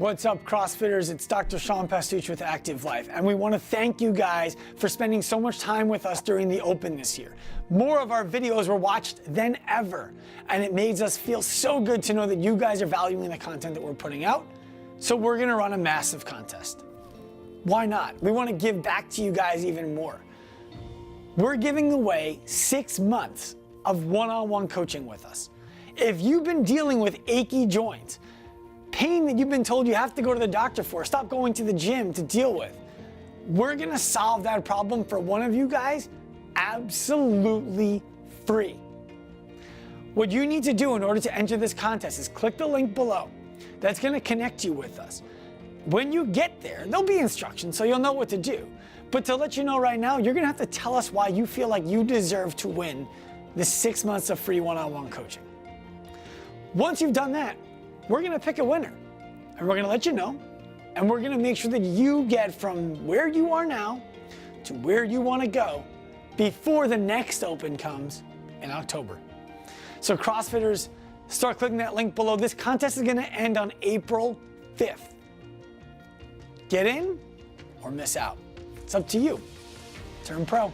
What's up, CrossFitters? It's Dr. Sean Pastuch with Active Life, and we want to thank you guys for spending so much time with us during the Open this year. More of our videos were watched than ever, and it makes us feel so good to know that you guys are valuing the content that we're putting out. So we're going to run a massive contest. Why not? We want to give back to you guys even more. We're giving away 6 months of one-on-one coaching with us. If you've been dealing with achy joints, pain that you've been told you have to go to the doctor for, stop going to the gym to deal with, we're gonna solve that problem for one of you guys absolutely free. What you need to do in order to enter this contest is click the link below. That's gonna connect you with us. When you get there, there'll be instructions so you'll know what to do. But to let you know right now, you're gonna have to tell us why you feel like you deserve to win the 6 months of free one-on-one coaching. Once you've done that, we're gonna pick a winner, and we're gonna let you know, and we're gonna make sure that you get from where you are now to where you wanna go before the next Open comes in October. So CrossFitters, start clicking that link below. This contest is gonna end on April 5th. Get in or miss out. It's up to you. Turn pro.